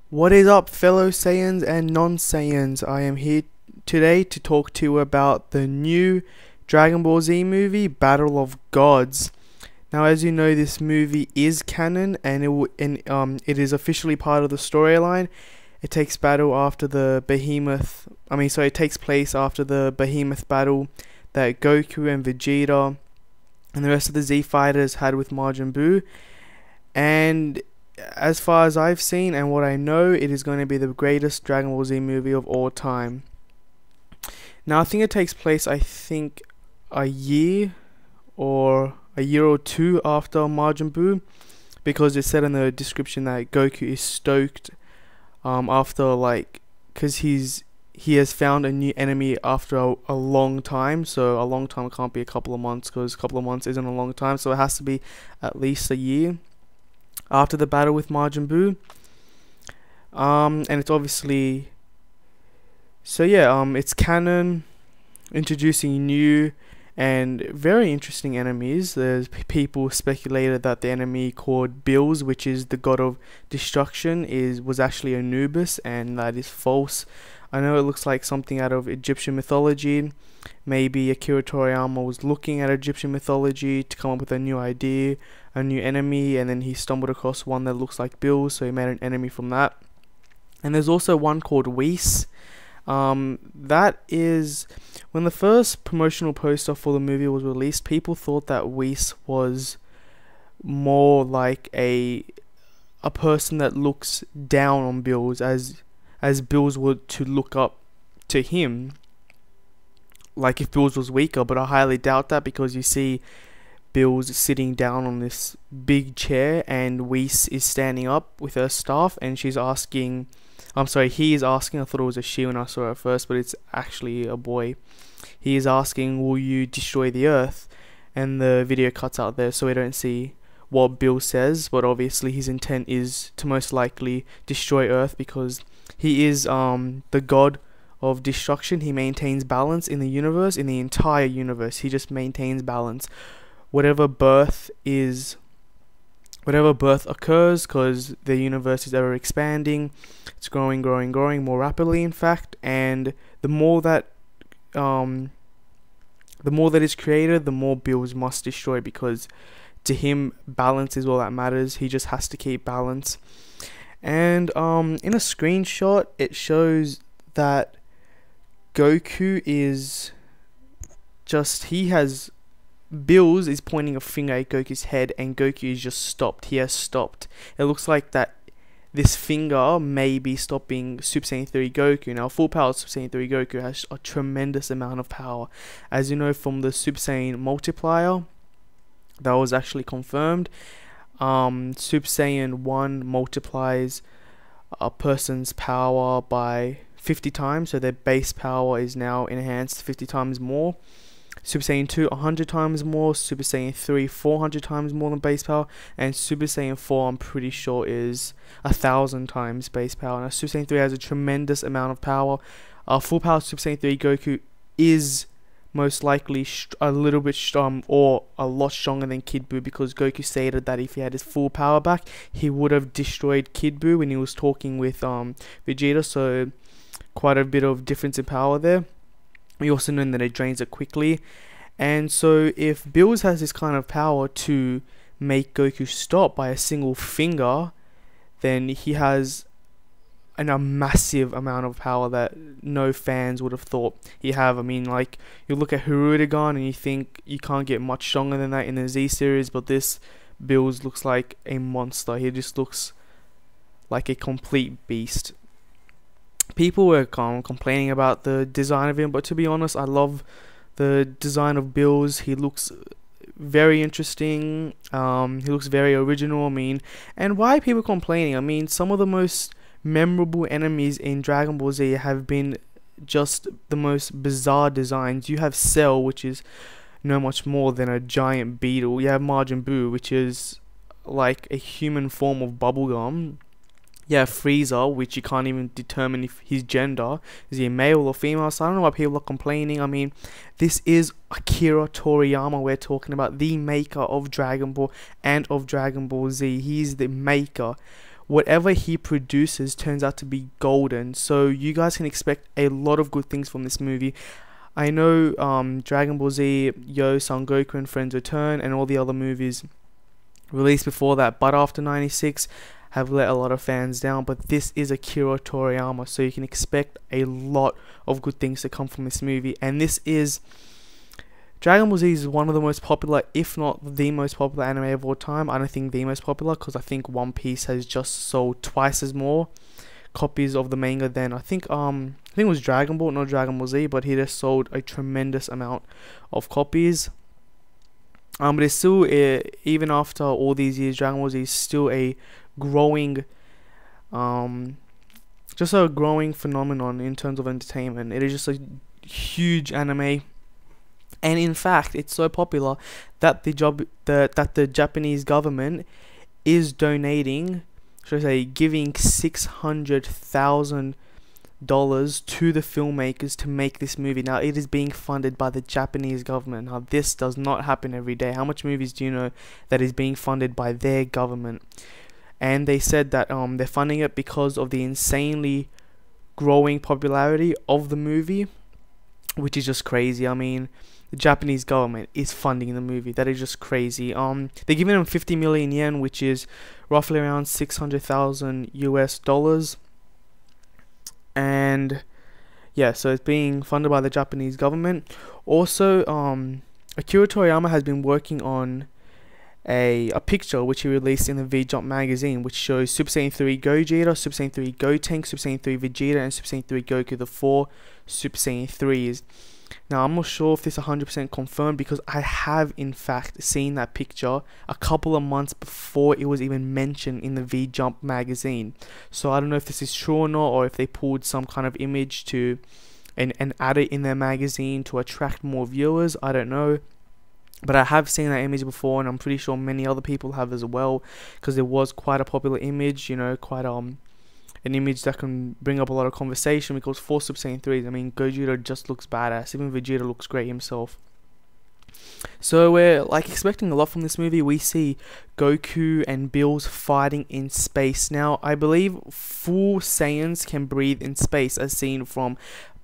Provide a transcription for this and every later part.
What is up, fellow Saiyans and non-Saiyans? I am here today to talk to you about the new Dragon Ball Z movie, Battle of Gods. Now, as you know, this movie is canon, and it is officially part of the storyline. It takes battle after the Behemoth. It takes place after the Behemoth battle that Goku and Vegeta and the rest of the Z fighters had with Majin Buu, and as far as I've seen and what I know, it is going to be the greatest Dragon Ball Z movie of all time. Now, I think it takes place, a year or two after Majin Buu, because it said in the description that Goku is stoked because he has found a new enemy after a long time. So a long time can't be a couple of months, because a couple of months isn't a long time, so it has to be at least a year after the battle with Majin Buu. And it's obviously, it's canon, introducing new and very interesting enemies. There's people speculated that the enemy called Bills, which is the god of destruction, was actually Anubis, and that is false. I know it looks like something out of Egyptian mythology. Maybe Akira Toriyama was looking at Egyptian mythology to come up with a new idea, a new enemy, and then he stumbled across one that looks like Bills, so he made an enemy from that. And there's also one called Whis. That is, when the first promotional poster for the movie was released, people thought that Whis was more like a person that looks down on Bills, as Bills were to look up to him, like if Bills was weaker. But I highly doubt that, because you see Bills sitting down on this big chair, and Whis is standing up with her staff, and he is asking, I thought it was a she when I saw it first, but it's actually a boy. He is asking, will you destroy the earth? And the video cuts out there, so we don't see what Bill says, but obviously his intent is to most likely destroy earth, because he is the god of destruction. He maintains balance in the universe, in the entire universe. He just maintains balance. Whatever birth occurs, because the universe is ever expanding, it's growing more rapidly, in fact, and the more that is created, the more Bills must destroy, because to him balance is all that matters. He just has to keep balance. And in a screenshot, it shows that Goku is Bills is pointing a finger at Goku's head, and Goku is just stopped. He has stopped. It looks like that this finger may be stopping Super Saiyan 3 Goku. Now, full power Super Saiyan 3 Goku has a tremendous amount of power. As you know from the Super Saiyan multiplier, that was actually confirmed. Super Saiyan 1 multiplies a person's power by 50 times, so their base power is now enhanced 50 times more. Super Saiyan 2 100 times more, Super Saiyan 3 400 times more than base power, and Super Saiyan 4 I'm pretty sure is 1,000 times base power. Now, Super Saiyan 3 has a tremendous amount of power. Full power Super Saiyan 3 Goku is most likely a little bit or a lot stronger than Kid Buu, because Goku stated that if he had his full power back, he would have destroyed Kid Buu when he was talking with Vegeta. So quite a bit of difference in power there. We also know that it drains it quickly, and so if Bills has this kind of power to make Goku stop by a single finger, then he has a massive amount of power that no fans would have thought he have. You look at Hirudegarn and you think you can't get much stronger than that in the Z series, but this Bills looks like a monster. He just looks like a complete beast. People were complaining about the design of him, but to be honest, I love the design of Bills. He looks very interesting. He looks very original. And why are people complaining? Some of the most memorable enemies in Dragon Ball Z have been just the most bizarre designs. You have Cell, which is no much more than a giant beetle. You have Majin Buu, which is like a human form of bubblegum. You have Frieza, which you can't even determine if his gender is he a male or female. So I don't know why people are complaining. This is Akira Toriyama we're talking about, the maker of Dragon Ball and of Dragon Ball Z. He's the maker. whatever he produces turns out to be golden. So you guys can expect a lot of good things from this movie. I know Dragon Ball Z, Yo, Son Goku and Friends Return, and all the other movies released before that, but after 96, have let a lot of fans down. But this is Akira Toriyama, so you can expect a lot of good things to come from this movie. And this is Dragon Ball Z is one of the most popular, if not the most popular anime of all time. I don't think the most popular, because I think One Piece has just sold twice as more copies of the manga than I think it was Dragon Ball, not Dragon Ball Z, but he just sold a tremendous amount of copies. But it's still, even after all these years, Dragon Ball Z is still a growing, just a growing phenomenon in terms of entertainment. It is just a huge anime. And in fact, it's so popular that the Japanese government is donating, should I say, giving $600,000 to the filmmakers to make this movie. Now, it is being funded by the Japanese government. Now, this does not happen every day. How much movies do you know that is being funded by their government? And they said that they're funding it because of the insanely growing popularity of the movie, which is just crazy. I mean, the Japanese government is funding the movie. That is just crazy. They're giving them 50 million yen, which is roughly around 600,000 US dollars. And yeah, so it's being funded by the Japanese government. Also, Akira Toriyama has been working on a picture which he released in the V-Jump magazine, which shows Super Saiyan 3 Gogeta, Super Saiyan 3 Gotenks, Super Saiyan 3 Vegeta, and Super Saiyan 3 Goku, the 4 Super Saiyan 3s. Now, I'm not sure if this is 100% confirmed, because I have in fact seen that picture a couple of months before it was even mentioned in the V-Jump magazine. So I don't know if this is true or not, or if they pulled some kind of image to and add it in their magazine to attract more viewers. I don't know. But I have seen that image before, and I'm pretty sure many other people have as well, because it was quite a popular image, you know, quite an image that can bring up a lot of conversation, because for Super Saiyan 3s, I mean, Gogeta just looks badass. Even Vegeta looks great himself. So we're like expecting a lot from this movie. We see Goku and Bills fighting in space. Now, I believe full Saiyans can breathe in space, as seen from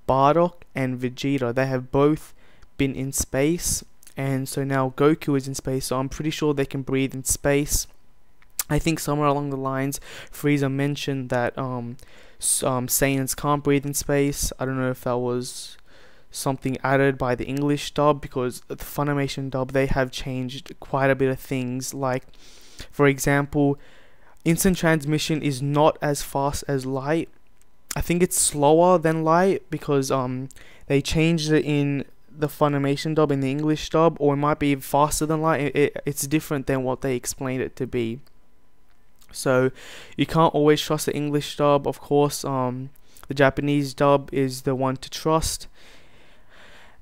Bardock and Vegeta. They have both been in space, and so now Goku is in space, so I'm pretty sure they can breathe in space. I think somewhere along the lines, Frieza mentioned that Saiyans can't breathe in space. I don't know if that was something added by the English dub, because the Funimation dub, they have changed quite a bit of things. Like, for example, instant transmission is not as fast as light. I think it's slower than light, because they changed it in the Funimation dub, in the English dub, or it might be faster than light. It's different than what they explained it to be. So you can't always trust the English dub. Of course, the Japanese dub is the one to trust.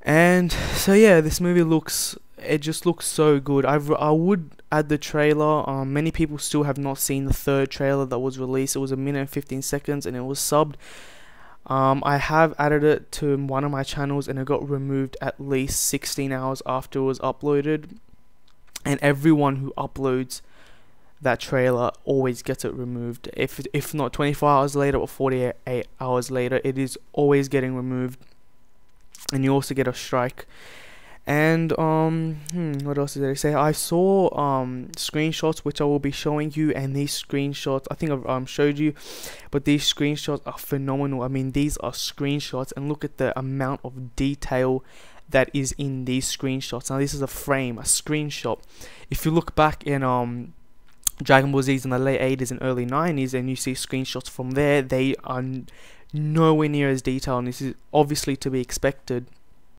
And so yeah, this movie just looks so good. I would add the trailer. Many people still have not seen the third trailer that was released. It was 1 minute and 15 seconds, and it was subbed. I have added it to one of my channels, and it got removed at least 16 hours after it was uploaded. And everyone who uploads that trailer always gets it removed. If not 24 hours later or 48 hours later, it is always getting removed. And you also get a strike. And what else did they say? I saw screenshots, which I will be showing you, and these screenshots, I think I've showed you, but these screenshots are phenomenal. I mean, these are screenshots, and look at the amount of detail that is in these screenshots. Now, this is a frame, a screenshot. If you look back in Dragon Ball Z's in the late 80s and early 90s, and you see screenshots from there, they are nowhere near as detailed, and this is obviously to be expected.